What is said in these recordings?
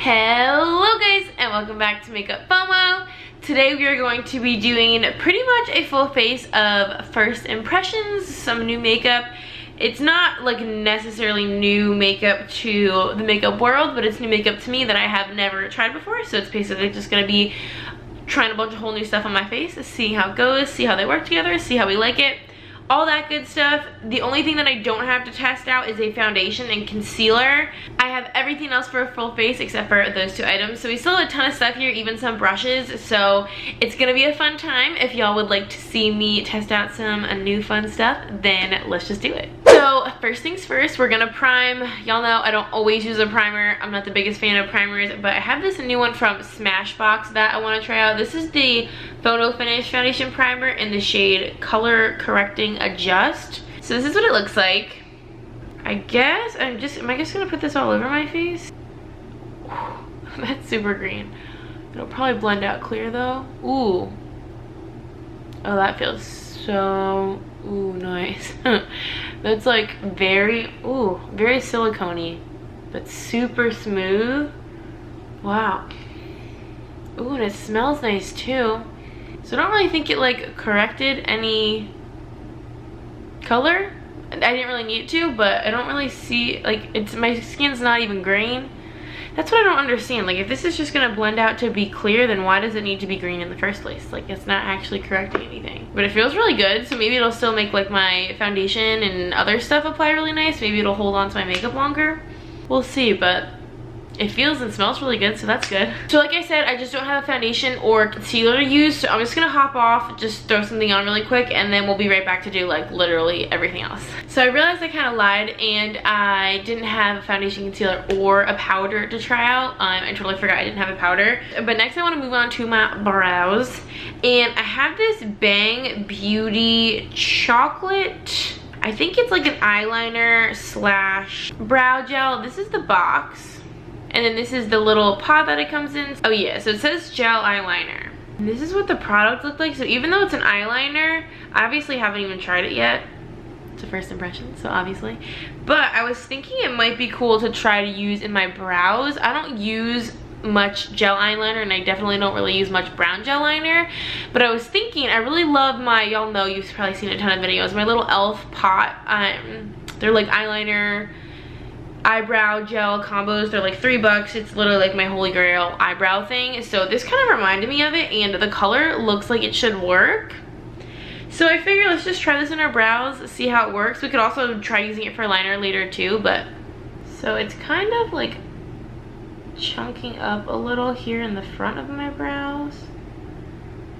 Hello guys, and welcome back to Makeup FOMO. Today we are going to be doing pretty much a full face of first impressions, some new makeup. It's not like necessarily new makeup to the makeup world, but it's new makeup to me that I have never tried before. So it's basically just gonna be trying a bunch of whole new stuff on my face, see how it goes, see how they work together, see how we like it. All that good stuff. The only thing that I don't have to test out is a foundation and concealer. I have everything else for a full face except for those two items. So we still have a ton of stuff here, even some brushes. So it's gonna be a fun time. If y'all would like to see me test out some new fun stuff, then let's just do it. So first things first, we're gonna prime. Y'all know I don't always use a primer. I'm not the biggest fan of primers, but I have this new one from Smashbox that I wanna try out. This is the Photo Finish Foundation Primer in the shade Color Correcting Adjust. So this is what it looks like. I guess am I just gonna put this all over my face? That's super green. It'll probably blend out clear though. Ooh. Oh, that feels so, ooh, nice. That's like very silicone-y, but super smooth. Wow. Ooh, and it smells nice too. So I don't really think it like corrected any color. I didn't really need to, but I don't really see, like, my skin's not even green. That's what I don't understand. Like, if this is just gonna blend out to be clear, then why does it need to be green in the first place? Like, it's not actually correcting anything. But it feels really good, so maybe it'll still make like my foundation and other stuff apply really nice. Maybe it'll hold on to my makeup longer. We'll see, but it feels and smells really good, so that's good. So like I said, I just don't have a foundation or concealer to use, so I'm just gonna hop off, just throw something on really quick, and then we'll be right back to do like literally everything else. So I realized I kind of lied, and I didn't have a foundation, concealer, or a powder to try out. I totally forgot I didn't have a powder. But next I want to move on to my brows, and I have this Bang Beauty chocolate, I think it's like an eyeliner slash brow gel. This is the box. And then this is the little pod that it comes in. Oh yeah, so it says gel eyeliner. And this is what the product looked like. So even though it's an eyeliner, I obviously haven't even tried it yet. It's a first impression, so obviously. But I was thinking it might be cool to try to use in my brows. I don't use much gel eyeliner, and I definitely don't really use much brown gel liner. But I was thinking, I really love my, y'all know, you've probably seen a ton of videos, my little e.l.f. pot. They're like eyeliner, eyebrow gel combos. They're like $3. It's literally like my holy grail eyebrow thing. So this kind of reminded me of it, and the color looks like it should work. So I figured let's just try this in our brows, see how it works. We could also try using it for liner later too, but so it's kind of like chunking up a little here in the front of my brows,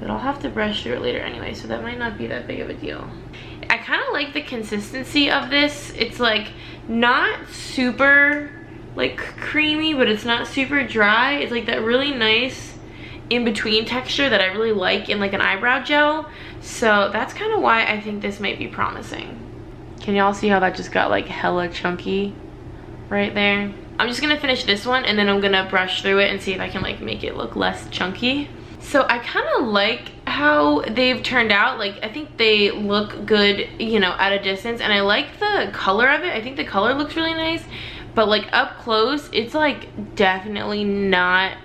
but I'll have to brush through it later anyway, so that might not be that big of a deal. I kind of like the consistency of this. It's like not super like creamy, but it's not super dry. It's like that really nice in between texture that I really like in like an eyebrow gel. So that's kind of why I think this might be promising. Can y'all see how that just got like hella chunky right there? I'm just gonna finish this one, and then I'm gonna brush through it and see if I can like make it look less chunky. So I kind of like how they've turned out. Like, I think they look good, you know, at a distance, and I like the color of it. I think the color looks really nice, but like up close, it's like definitely not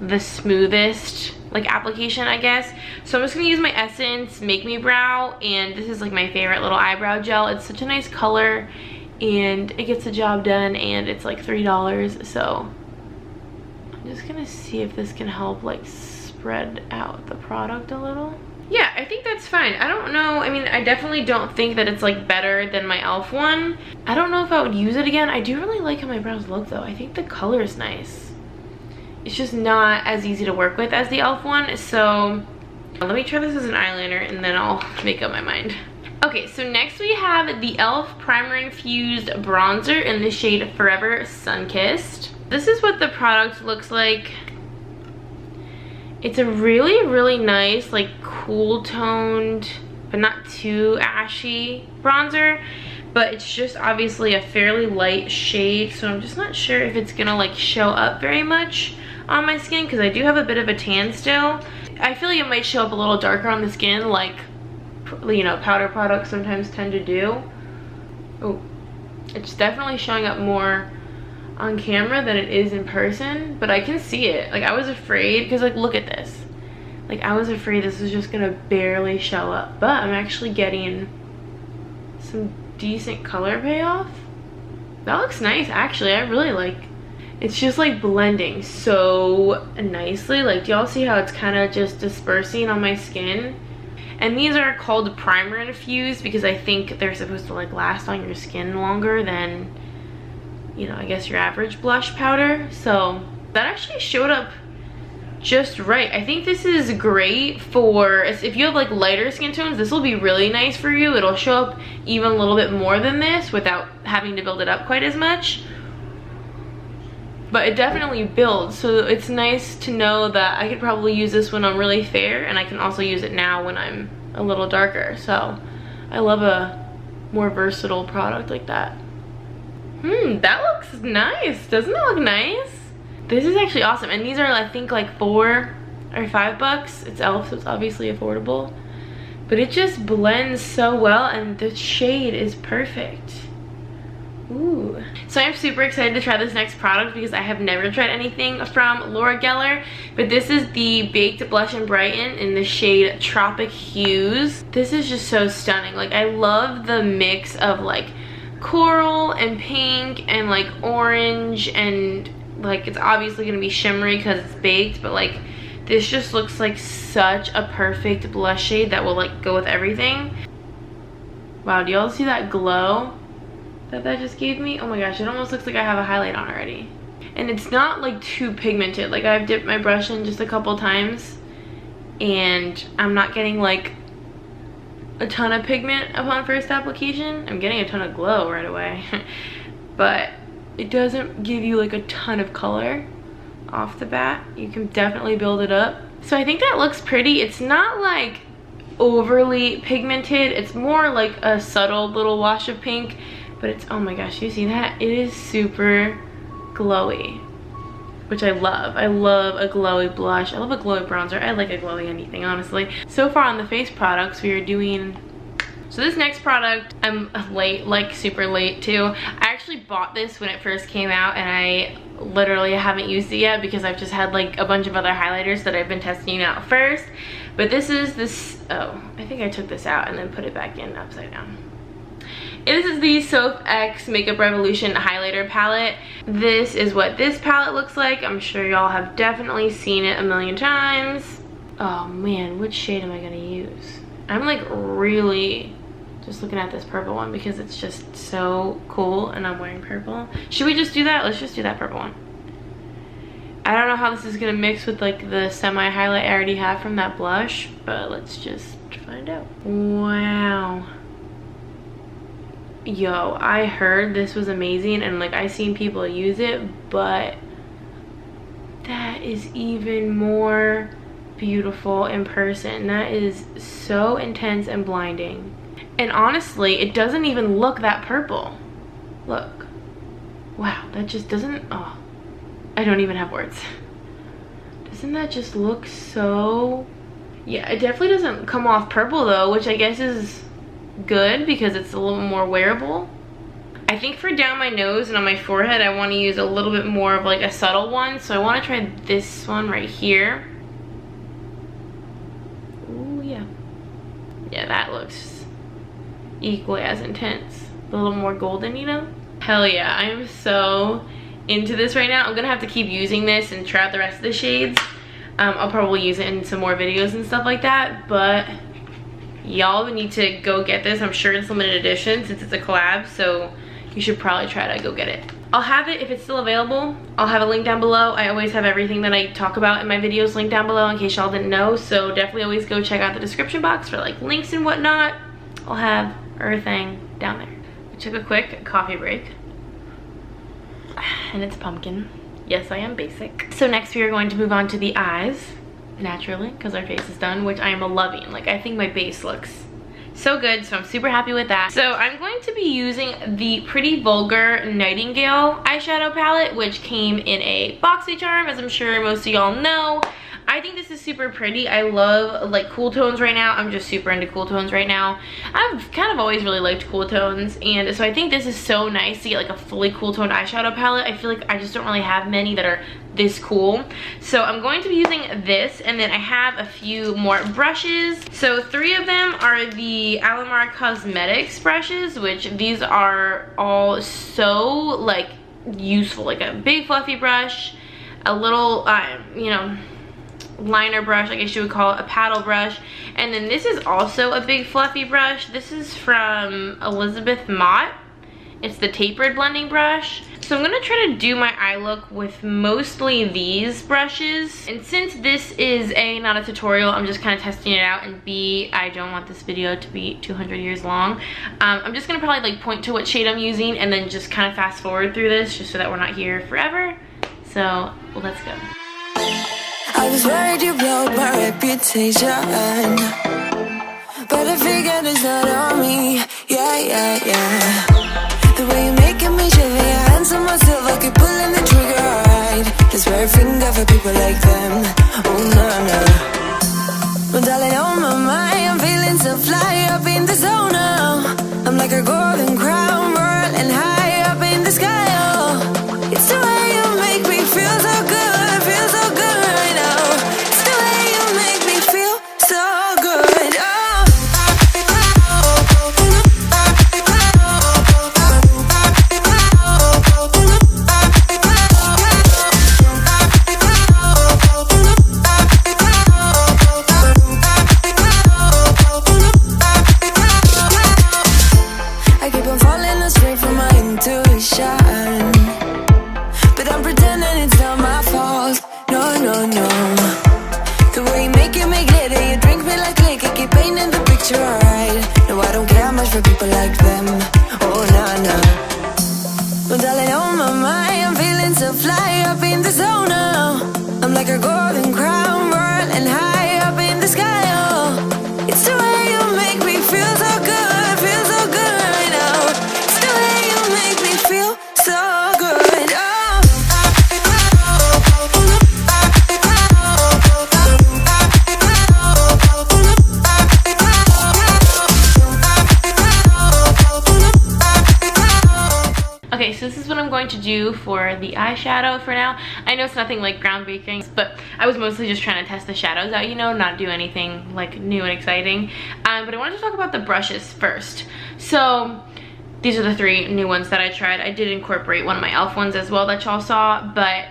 the smoothest like application, I guess. So I'm just gonna use my Essence Make Me Brow, and this is like my favorite little eyebrow gel. It's such a nice color, and it gets the job done, and it's like $3. So I'm just gonna see if this can help like spread out the product a little. Yeah, I think that's fine. I don't know, I mean, I definitely don't think that it's like better than my e.l.f. one. I don't know if I would use it again. I do really like how my brows look though. I think the color is nice. It's just not as easy to work with as the e.l.f. one. So let me try this as an eyeliner, and then I'll make up my mind. Okay, so next we have the e.l.f. Primer Infused Bronzer in the shade Forever Sunkissed. This is what the product looks like. It's a really, really nice, like cool toned, but not too ashy bronzer. But it's just obviously a fairly light shade, so I'm just not sure if it's gonna like show up very much on my skin, because I do have a bit of a tan still. I feel like it might show up a little darker on the skin, like, you know, powder products sometimes tend to do. Oh, it's definitely showing up more on camera than it is in person, but I can see it. Like, I was afraid, because like, look at this. Like, I was afraid this was just gonna barely show up, but I'm actually getting some decent color payoff. That looks nice, actually. I really like, it's just like blending so nicely. Like, do y'all see how it's kind of just dispersing on my skin? And these are called primer infused because I think they're supposed to like last on your skin longer than, you know, I guess your average blush powder. So that actually showed up just right. I think this is great for, if you have like lighter skin tones, this will be really nice for you. It'll show up even a little bit more than this without having to build it up quite as much. But it definitely builds, so it's nice to know that I could probably use this when I'm really fair, and I can also use it now when I'm a little darker. So I love a more versatile product like that. That looks nice. Doesn't that look nice? This is actually awesome, and these are, I think, like $4 or $5. It's e.l.f., so it's obviously affordable, but it just blends so well, and the shade is perfect. Ooh. So I'm super excited to try this next product because I have never tried anything from Laura Geller, but this is the Baked Blush and Brighten in the shade Tropic Hues. This is just so stunning. Like, I love the mix of like coral and pink and like orange, and like it's obviously gonna be shimmery because it's baked, but like this just looks like such a perfect blush shade that will like go with everything. Wow, do y'all see that glow that just gave me? Oh my gosh, it almost looks like I have a highlight on already. And it's not like too pigmented. Like, I've dipped my brush in just a couple times and I'm not getting like a ton of pigment upon first application. I'm getting a ton of glow right away. But it doesn't give you like a ton of color off the bat. You can definitely build it up. So I think that looks pretty. It's not like overly pigmented. It's more like a subtle little wash of pink. But it's, oh my gosh, you see that? It is super glowy, which I love. I love a glowy blush. I love a glowy bronzer. I like a glowy anything, honestly. So far on the face products, we are doing, so this next product, I'm late, like super late too. I actually bought this when it first came out, and I literally haven't used it yet because I've just had like a bunch of other highlighters that I've been testing out first. But this is this, oh, I think I took this out and then put it back in upside down. This is the xoxo Makeup Revolution highlighter palette. This is what this palette looks like. I'm sure y'all have definitely seen it a million times. Oh man, which shade am I gonna use? I'm like really just looking at this purple one because it's just so cool and I'm wearing purple. Should we just do that? Let's just do that purple one. I don't know how this is gonna mix with like the semi highlight I already have from that blush, but let's just find out. Wow. Yo, I heard this was amazing and like I seen people use it, but that is even more beautiful in person. That is so intense and blinding. And honestly, it doesn't even look that purple. Look. Wow, that just doesn't, oh, I don't even have words. Doesn't that just look so, yeah, it definitely doesn't come off purple though, which I guess is good because it's a little more wearable. I think for down my nose and on my forehead, I want to use a little bit more of like a subtle one. So I want to try this one right here. Ooh, yeah. Yeah, that looks equally as intense. A little more golden, you know? Hell yeah, I am so into this right now. I'm gonna have to keep using this and try out the rest of the shades. I'll probably use it in some more videos and stuff like that, but y'all need to go get this. I'm sure it's limited edition since it's a collab, so you should probably try to go get it. I'll have it if it's still available. I'll have a link down below. I always have everything that I talk about in my videos linked down below in case y'all didn't know, so definitely always go check out the description box for like links and whatnot. I'll have everything down there. I took a quick coffee break and it's pumpkin. Yes, I am basic. So next we are going to move on to the eyes. Naturally, because our face is done, which I am loving. Like, I think my base looks so good, so I'm super happy with that. So I'm going to be using the Pretty Vulgar Nightingale eyeshadow palette, which came in a boxy charm, as I'm sure most of y'all know. I think this is super pretty. I love like cool tones right now. I'm just super into cool tones right now. I've kind of always really liked cool tones, and so I think this is so nice to get like a fully cool toned eyeshadow palette. I feel like I just don't really have many that are this cool. So I'm going to be using this, and then I have a few more brushes. So 3 of them are the Alamar Cosmetics brushes, which these are all so like useful. Like a big fluffy brush, a little you know, liner brush, I guess you would call it, a paddle brush, and then this is also a big fluffy brush. This is from Elizabeth Mott. It's the tapered blending brush. So I'm gonna try to do my eye look with mostly these brushes, and since this is not a tutorial, I'm just kind of testing it out, and B, I don't want this video to be 200 years long. I'm just gonna probably like point to what shade I'm using and then just kind of fast forward through this just so that we're not here forever. So well, let's go. I was worried you blow my reputation, but I figured it's not on me. Yeah. The way you're making me shiver, your hands on myself, I keep pulling the trigger, right? This very finger for people like them. Oh no. Well, darling, on my mind, I'm feeling so fly up in the zone now. I'm like a golden crown, whirling high up in the sky. Oh, it's the way you make me feel so good, feel so good right now. It's the way you make me feel so good. Oh. For people like them, oh no. Well, darling, on my mind, I'm feeling so fly up in the zone now. I'm like a golden crown, whirling high up in the sky. Oh, it's the way you make me feel so good right now. It's the way you make me feel so good. Oh. Okay, so this is what I'm going to do for the eyeshadow for now. I know it's nothing like groundbreaking, but I was mostly just trying to test the shadows out, you know, not do anything like new and exciting. But I wanted to talk about the brushes first. So these are the 3 new ones that I tried. I did incorporate one of my e.l.f. ones as well that y'all saw, but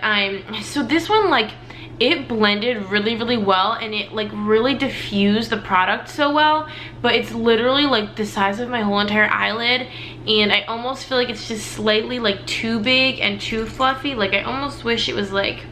so this one, like, it blended really well, and it like really diffused the product so well, but it's literally like the size of my whole entire eyelid, and I almost feel like it's just slightly like too big and too fluffy. Like I almost wish it was like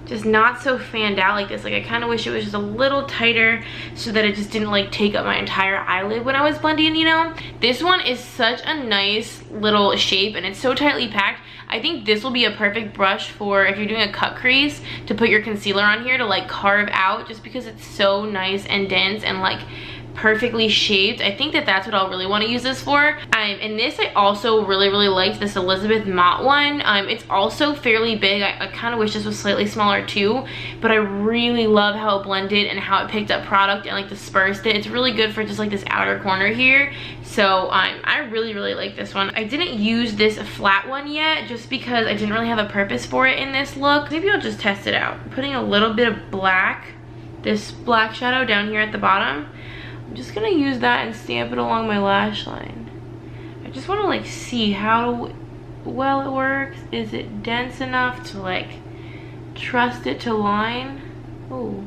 just not so fanned out like this. Like I kind of wish it was just a little tighter so that it just didn't like take up my entire eyelid when I was blending, you know. This one is such a nice little shape, and it's so tightly packed. I think this will be a perfect brush for if you're doing a cut crease, to put your concealer on here to like carve out, just because it's so nice and dense and like perfectly shaped. I think that that's what I'll really want to use this for. And this I also really liked, this Elizabeth Mott one. It's also fairly big. I kind of wish this was slightly smaller too, but I really love how it blended and how it picked up product and like dispersed it. It's really good for just like this outer corner here. So I really like this one. I didn't use this flat one yet just because I didn't really have a purpose for it in this look. Maybe I'll just test it out. I'm putting a little bit of black, this black shadow down here at the bottom. I'm just gonna use that and stamp it along my lash line. I just want to like see how well it works. Is it dense enough to like trust it to line? Oh.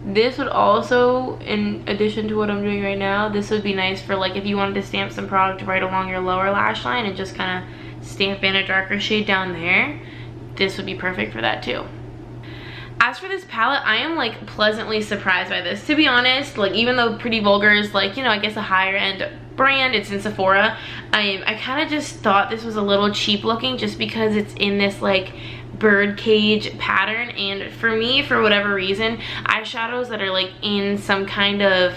This would also, in addition to what I'm doing right now, this would be nice for like if you wanted to stamp some product right along your lower lash line and just kind of stamp in a darker shade down there. This would be perfect for that too. As for this palette, I am like pleasantly surprised by this, to be honest. Like even though Pretty Vulgar is like, you know, I guess a higher end brand, it's in Sephora, I kind of just thought this was a little cheap looking just because it's in this like bird cage pattern. And for me, for whatever reason, eyeshadows that are like in some kind of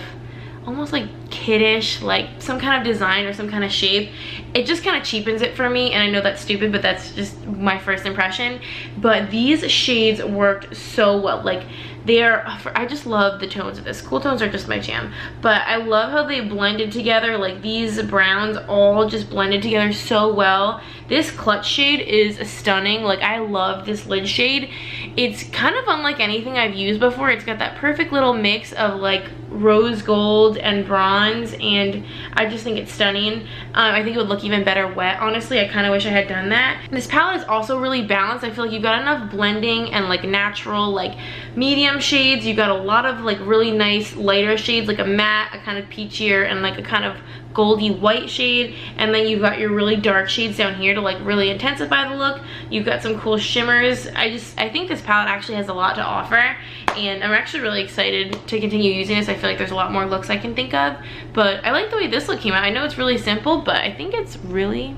almost like kiddish, like some kind of design or some kind of shape, it just kind of cheapens it for me. And I know that's stupid, but that's just my first impression. But these shades worked so well. Like I just love the tones of this. Cool tones are just my jam, but I love how they blended together. Like these browns all just blended together so well. This clutch shade is stunning. Like I love this lid shade. It's kind of unlike anything I've used before. It's got that perfect little mix of like rose gold and bronze, and I just think it's stunning. I think it would look even better wet. Honestly, I kind of wish I had done that. This palette is also really balanced. I feel like you've got enough blending and like natural like medium shades. You've got a lot of like really nice lighter shades, like a matte, a kind of peachier, and like a kind of goldy white shade, and then you've got your really dark shades down here to like really intensify the look. You've got some cool shimmers. I think this palette actually has a lot to offer, and I'm actually really excited to continue using this. I feel like there's a lot more looks I can think of, but I like the way this look came out. I know it's really simple, but I think it's really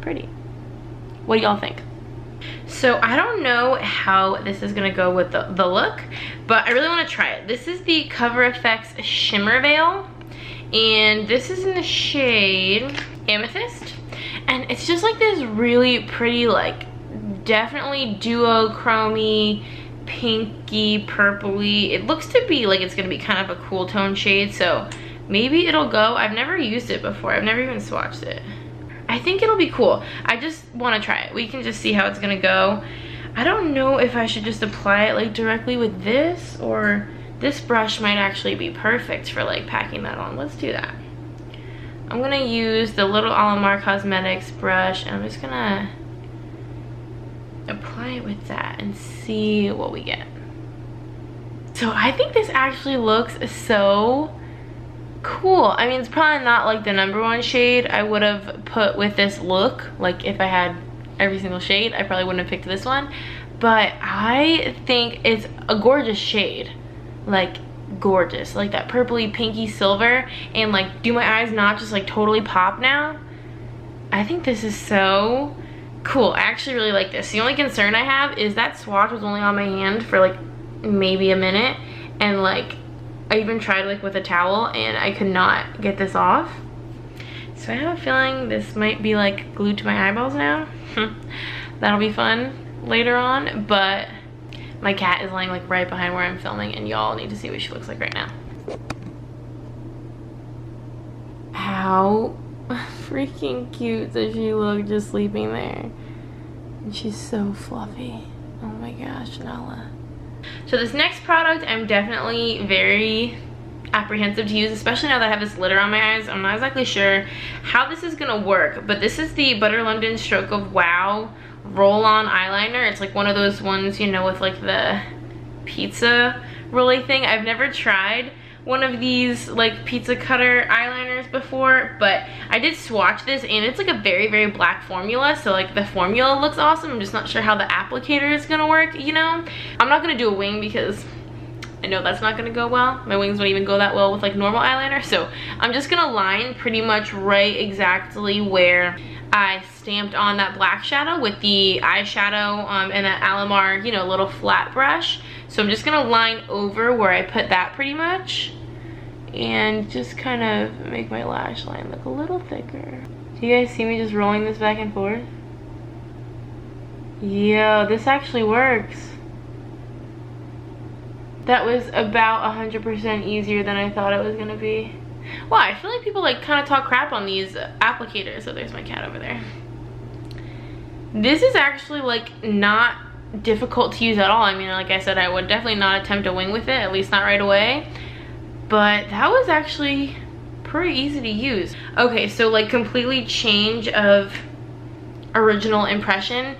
pretty. What do y'all think? So I don't know how this is gonna go with the look, but I really want to try it. This is the Cover FX Shimmer Veil, and this is in the shade Amethyst, and it's just like this really pretty, like definitely duochrome-y, pinky, purpley. It looks to be like it's gonna be kind of a cool tone shade, so maybe it'll go. I've never used it before. I've never even swatched it. I think it'll be cool. I just want to try it. We can just see how it's gonna go. I don't know if I should just apply it like directly with this, or this brush might actually be perfect for like packing that on. Let's do that. I'm gonna use the little Alamar Cosmetics brush, and I'm just gonna apply it with that and see what we get. So I think this actually looks so cool. I mean, it's probably not like the #1 shade I would have put with this look. Like if I had every single shade, I probably wouldn't have picked this one, but I think it's a gorgeous shade. Like gorgeous, like that purpley pinky silver. And like, do my eyes not just like totally pop now? I think this is so cool. I actually really like this. The only concern I have is that swatch was only on my hand for like maybe a minute, and like I even tried like with a towel and I could not get this off. So I have a feeling this might be like glued to my eyeballs now. That'll be fun later on, but my cat is laying like right behind where I'm filming, and y'all need to see what she looks like right now. How freaking cute does she look just sleeping there? And she's so fluffy. Oh my gosh, Nala. So this next product I'm definitely very apprehensive to use, especially now that I have this glitter on my eyes. I'm not exactly sure how this is gonna work, but this is the Butter London Stroke of Wow roll-on eyeliner. It's like one of those ones, you know, with like the pizza roller thing. I've never tried one of these like pizza cutter eyeliners before, but I did swatch this, and it's like a very, very black formula, so like the formula looks awesome. I'm just not sure how the applicator is gonna work, you know? I'm not gonna do a wing because I know that's not gonna go well. My wings won't even go that well with like normal eyeliner, so I'm just gonna line pretty much right exactly where I stamped on that black shadow with the eyeshadow and that Alamar, you know, little flat brush. So I'm just gonna line over where I put that pretty much, and just kind of make my lash line look a little thicker. Do you guys see me just rolling this back and forth? Yeah, this actually works. That was about 100% easier than I thought it was gonna be. Wow, I feel like people like kind of talk crap on these applicators. So there's my cat over there. This is actually like not difficult to use at all. I mean, like I said, I would definitely not attempt a wing with it, at least not right away. But that was actually pretty easy to use. Okay, so like completely change of original impression.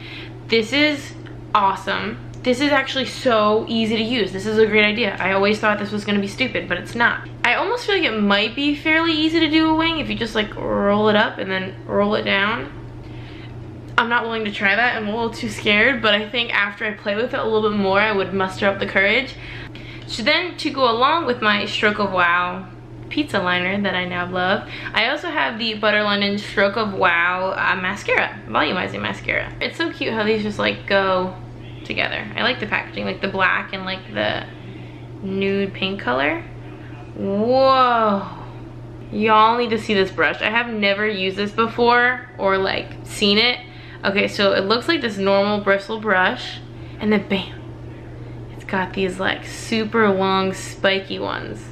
This is awesome. This is actually so easy to use. This is a great idea. I always thought this was gonna be stupid, but it's not. I almost feel like it might be fairly easy to do a wing if you just like roll it up and then roll it down. I'm not willing to try that. I'm a little too scared, but I think after I play with it a little bit more, I would muster up the courage. So then, to go along with my Stroke of Wow pizza liner that I now love, I also have the Butter London Stroke of Wow mascara, volumizing mascara. It's so cute how these just like go together. I like the packaging, like the black and like the nude pink color. Whoa, Y'all need to see this brush. I have never used this before or like seen it. Okay, so it looks like this normal bristle brush, and then bam, it's got these like super long spiky ones.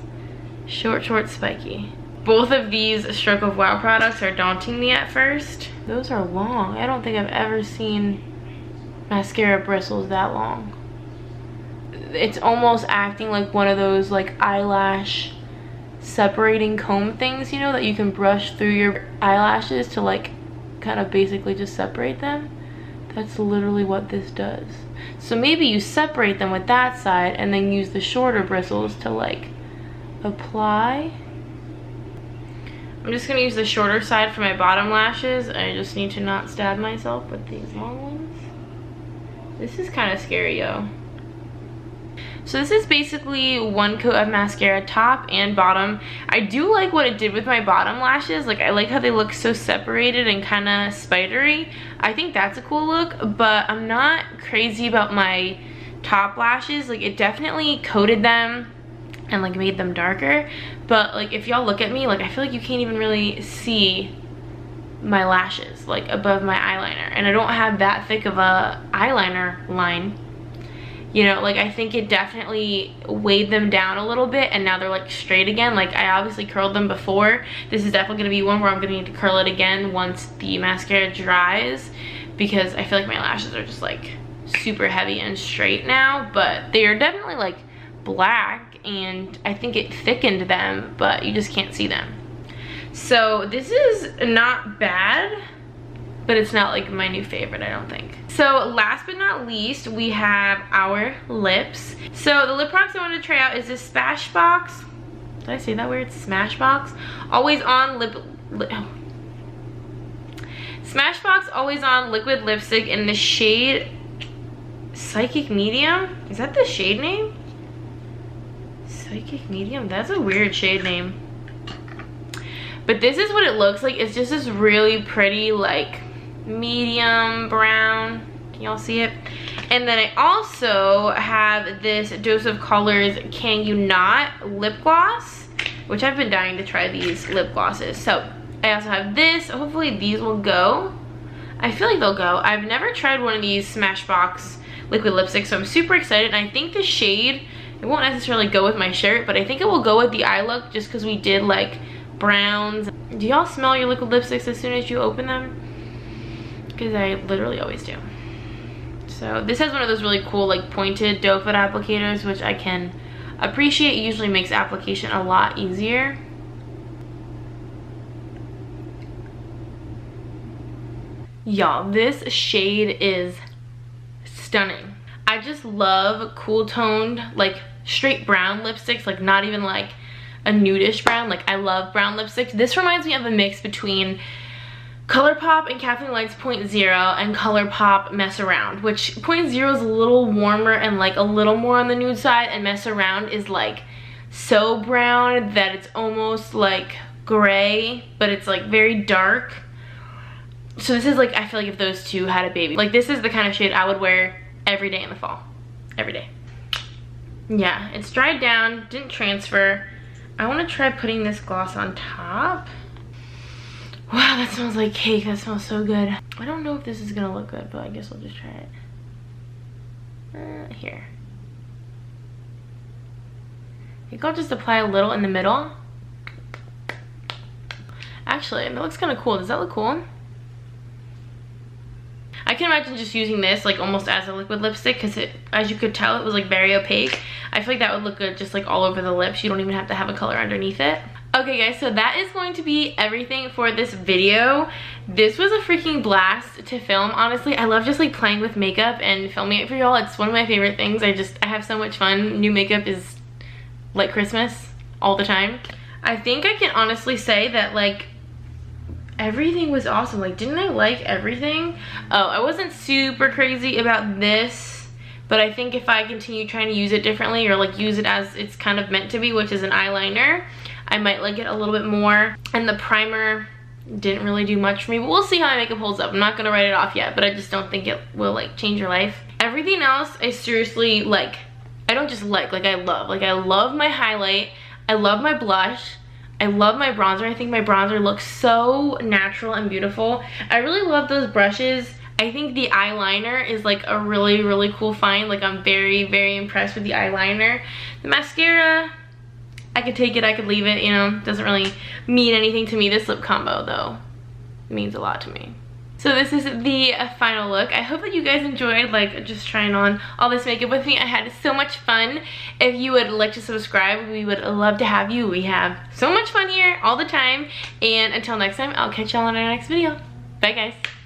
Short, spiky. Both of these Stroke of Wow products are daunting me at first. Those are long. I don't think I've ever seen mascara bristles that long. It's almost acting like one of those like eyelash separating comb things, you know, that you can brush through your eyelashes to like kind of basically just separate them. That's literally what this does. So maybe you separate them with that side and then use the shorter bristles to like apply. I'm just gonna use the shorter side for my bottom lashes. I just need to not stab myself with these long ones. This is kind of scary, yo. So this is basically one coat of mascara, top and bottom. I do like what it did with my bottom lashes. Like, I like how they look so separated and kind of spidery. I think that's a cool look, but I'm not crazy about my top lashes. Like, it definitely coated them and like made them darker, but like if y'all look at me, like I feel like you can't even really see my lashes like above my eyeliner, and I don't have that thick of a eyeliner line, you know. Like, I think it definitely weighed them down a little bit, and now they're like straight again. Like, I obviously curled them before. This is definitely gonna be one where I'm gonna need to curl it again once the mascara dries, because I feel like my lashes are just like super heavy and straight now, but they are definitely like black, and I think it thickened them, but you just can't see them. So this is not bad, but it's not like my new favorite, I don't think. So last but not least, we have our lips. So the lip products I wanted to try out is this Smashbox. Did I say that weird? Smashbox Always On Smashbox Always On Liquid Lipstick in the shade Psychic Medium. Is that the shade name? Psychic Medium? That's a weird shade name. But this is what it looks like. It's just this really pretty like medium brown. Can y'all see it? And then I also have this Dose of Colors Can You Not lip gloss, which I've been dying to try these lip glosses. So I also have this. Hopefully these will go. I feel like they'll go. I've never tried one of these Smashbox liquid lipsticks, so I'm super excited. And I think the shade, it won't necessarily go with my shirt, but I think it will go with the eye look, just because we did like browns. Do y'all smell your liquid lipsticks as soon as you open them? Because I literally always do. So this has one of those really cool like pointed doe foot applicators, which I can appreciate. It usually makes application a lot easier. Y'all, this shade is stunning. I just love cool toned, like straight brown lipsticks, like not even like a nudish brown. Like, I love brown lipsticks. This reminds me of a mix between ColourPop and Kathleen Light's Point Zero and ColourPop Mess Around, which Point Zero is a little warmer and like a little more on the nude side, and Mess Around is like so brown that it's almost like gray, but it's like very dark. So this is like, I feel like if those two had a baby, like this is the kind of shade I would wear every day in the fall. Every day. Yeah, it's dried down, didn't transfer. I want to try putting this gloss on top. Wow, that smells like cake. That smells so good. I don't know if this is gonna look good, but I guess I'll just try it. Here. I think I'll just apply a little in the middle. Actually, it looks kind of cool. Does that look cool? I can imagine just using this like almost as a liquid lipstick, because it, as you could tell, it was like very opaque. I feel like that would look good just like all over the lips. You don't even have to have a color underneath it. Okay guys, so that is going to be everything for this video. This was a freaking blast to film, honestly. I love just like playing with makeup and filming it for y'all. It's one of my favorite things. I have so much fun. New makeup is like Christmas all the time. I think I can honestly say that like everything was awesome. Like, didn't I like everything? Oh, I wasn't super crazy about this, but I think if I continue trying to use it differently, or like use it as it's kind of meant to be, which is an eyeliner, I might like it a little bit more. And the primer didn't really do much for me, but we'll see how my makeup holds up. I'm not gonna write it off yet, but I just don't think it will like change your life. Everything else I seriously like. I don't just like I love. Like, I love my highlight, I love my blush, I love my bronzer. I think my bronzer looks so natural and beautiful. I really love those brushes. I think the eyeliner is like a really, really cool find. Like I'm very, very impressed with the eyeliner. The mascara, I could take it, I could leave it, you know, doesn't really mean anything to me. This lip combo though means a lot to me. So this is the final look. I hope that you guys enjoyed like just trying on all this makeup with me. I had so much fun. If you would like to subscribe, we would love to have you. We have so much fun here all the time. And until next time, I'll catch y'all in our next video. Bye guys.